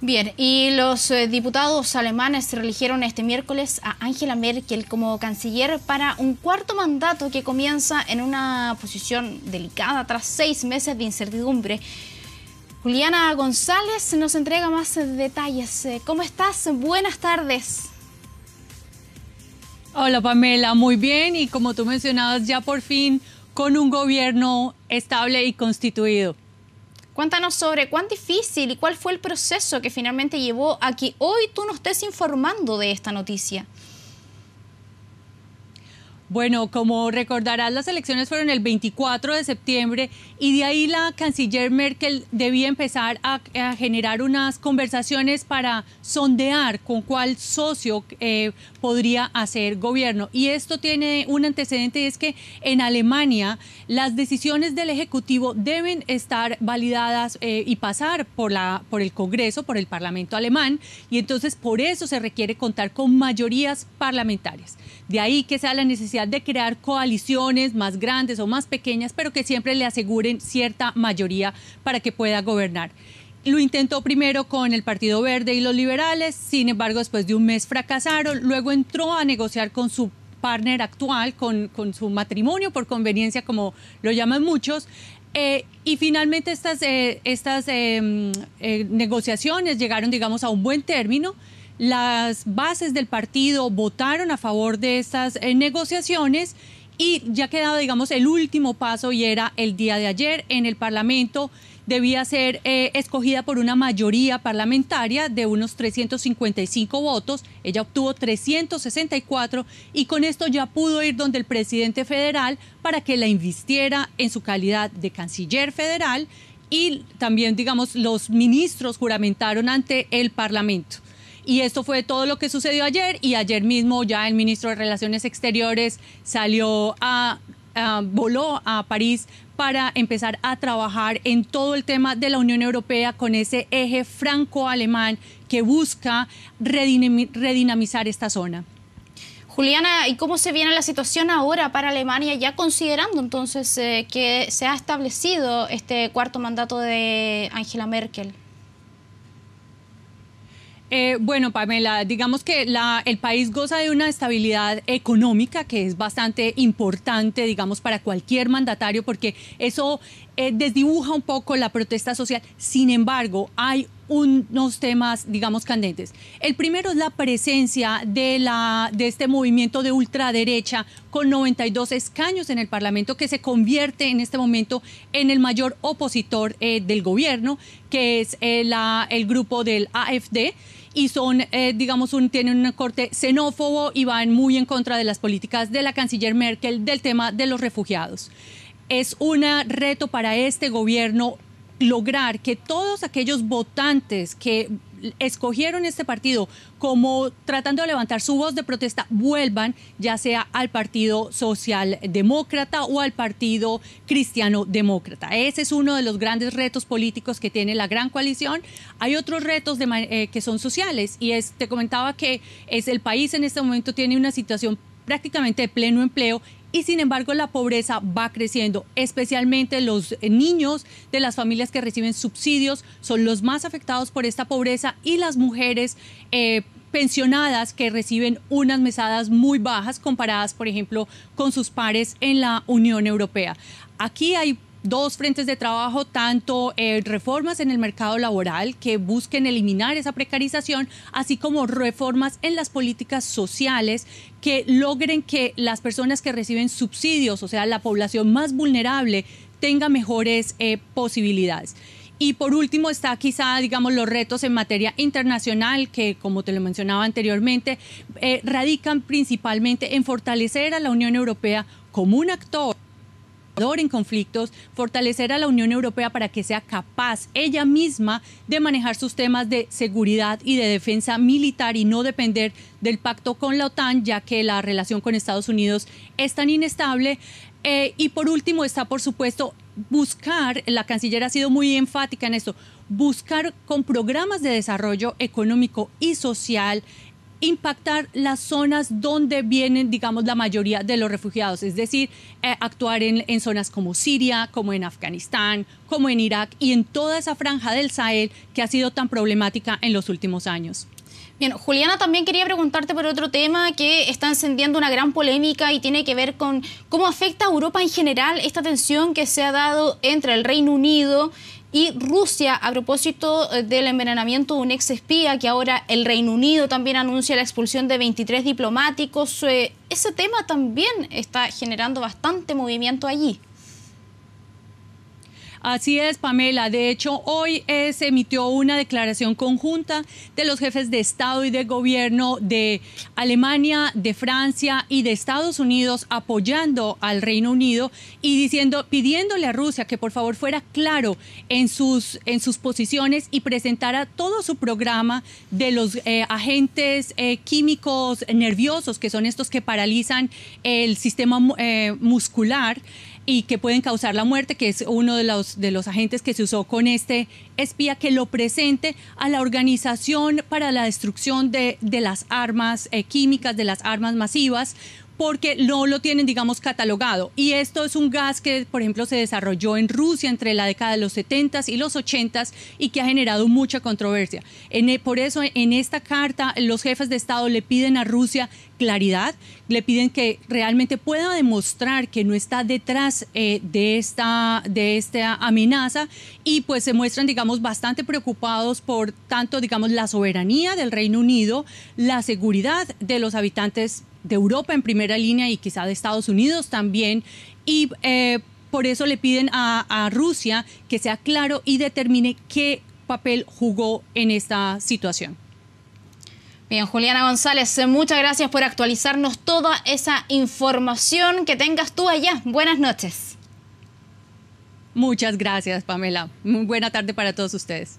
Bien, y los diputados alemanes eligieron este miércoles a Angela Merkel como canciller para un cuarto mandato que comienza en una posición delicada tras 6 meses de incertidumbre. Juliana González nos entrega más detalles. ¿Cómo estás? Buenas tardes. Hola Pamela, muy bien, y como tú mencionabas, ya por fin con un gobierno estable y constituido. Cuéntanos sobre cuán difícil y cuál fue el proceso que finalmente llevó a que hoy tú nos estés informando de esta noticia. Bueno, como recordarás, las elecciones fueron el 24 de septiembre y de ahí la canciller Merkel debía empezar a generar unas conversaciones para sondear con cuál socio podría hacer gobierno. Y esto tiene un antecedente, y es que en Alemania las decisiones del Ejecutivo deben estar validadas y pasar por el Congreso, por el Parlamento alemán, y entonces por eso se requiere contar con mayorías parlamentarias. De ahí que sea la necesidad de crear coaliciones más grandes o más pequeñas, pero que siempre le aseguren cierta mayoría para que pueda gobernar. Lo intentó primero con el Partido Verde y los liberales, sin embargo, después de un mes fracasaron. Luego entró a negociar con su partner actual, con su matrimonio por conveniencia, como lo llaman muchos. Y finalmente estas negociaciones llegaron, digamos, a un buen término. Las bases del partido votaron a favor de estas negociaciones y ya quedaba, digamos, el último paso, y era el día de ayer en el Parlamento. Debía ser escogida por una mayoría parlamentaria de unos 355 votos. Ella obtuvo 364 y con esto ya pudo ir donde el presidente federal para que la invistiera en su calidad de canciller federal, y también, digamos, los ministros juramentaron ante el Parlamento. Y esto fue todo lo que sucedió ayer, y ayer mismo ya el ministro de Relaciones Exteriores voló a París para empezar a trabajar en todo el tema de la Unión Europea con ese eje franco-alemán que busca redinamizar esta zona. Juliana, ¿y cómo se viene la situación ahora para Alemania, ya considerando entonces que se ha establecido este cuarto mandato de Angela Merkel? Bueno, Pamela, digamos que el país goza de una estabilidad económica que es bastante importante, digamos, para cualquier mandatario, porque eso desdibuja un poco la protesta social. Sin embargo, hay unos temas, digamos, candentes. El primero es la presencia de este movimiento de ultraderecha con 92 escaños en el Parlamento, que se convierte en este momento en el mayor opositor del gobierno, que es el grupo del AfD. Y tienen un corte xenófobo y van muy en contra de las políticas de la canciller Merkel del tema de los refugiados. Es un reto para este gobierno lograr que todos aquellos votantes que escogieron este partido como tratando de levantar su voz de protesta vuelvan, ya sea al Partido Socialdemócrata o al Partido Cristiano Demócrata. Ese es uno de los grandes retos políticos que tiene la gran coalición. Hay otros retos que son sociales, y te comentaba que el país en este momento tiene una situación prácticamente de pleno empleo, y sin embargo la pobreza va creciendo, especialmente los niños de las familias que reciben subsidios son los más afectados por esta pobreza, y las mujeres pensionadas que reciben unas mesadas muy bajas comparadas, por ejemplo, con sus pares en la Unión Europea. Aquí hay dos frentes de trabajo, tanto reformas en el mercado laboral que busquen eliminar esa precarización, así como reformas en las políticas sociales que logren que las personas que reciben subsidios, o sea, la población más vulnerable, tenga mejores posibilidades. Y por último está quizá, digamos, los retos en materia internacional que, como te lo mencionaba anteriormente, radican principalmente en fortalecer a la Unión Europea como un actor en conflictos, fortalecer a la Unión Europea para que sea capaz ella misma de manejar sus temas de seguridad y de defensa militar y no depender del pacto con la OTAN, ya que la relación con Estados Unidos es tan inestable. Y por último está, por supuesto, buscar, la canciller ha sido muy enfática en esto, buscar con programas de desarrollo económico y social impactar las zonas donde vienen, digamos, la mayoría de los refugiados, es decir, actuar en zonas como Siria, como en Afganistán, como en Irak y en toda esa franja del Sahel que ha sido tan problemática en los últimos años. Bien, Juliana, también quería preguntarte por otro tema que está encendiendo una gran polémica y tiene que ver con cómo afecta a Europa en general esta tensión que se ha dado entre el Reino Unido y Rusia a propósito del envenenamiento de un ex espía, que ahora el Reino Unido también anuncia la expulsión de 23 diplomáticos. Ese tema también está generando bastante movimiento allí. Así es, Pamela. De hecho, hoy se emitió una declaración conjunta de los jefes de Estado y de Gobierno de Alemania, de Francia y de Estados Unidos apoyando al Reino Unido y pidiéndole a Rusia que por favor fuera claro en sus posiciones y presentara todo su programa de los agentes químicos nerviosos, que son estos que paralizan el sistema muscular y que pueden causar la muerte, que es uno de los agentes que se usó con este espía, que lo presente a la Organización para la Destrucción de las Armas Químicas, de las armas masivas, porque no lo tienen, digamos, catalogado. Y esto es un gas que, por ejemplo, se desarrolló en Rusia entre la década de los 70s y los 80s y que ha generado mucha controversia. Por eso, en esta carta, los jefes de Estado le piden a Rusia claridad, le piden que realmente pueda demostrar que no está detrás de esta amenaza y pues se muestran, digamos, bastante preocupados por tanto, digamos, la soberanía del Reino Unido, la seguridad de los habitantes de Europa en primera línea y quizá de Estados Unidos también, y por eso le piden a Rusia que sea claro y determine qué papel jugó en esta situación. Bien, Juliana González, muchas gracias por actualizarnos toda esa información que tengas tú allá. Buenas noches. Muchas gracias, Pamela. Muy buena tarde para todos ustedes.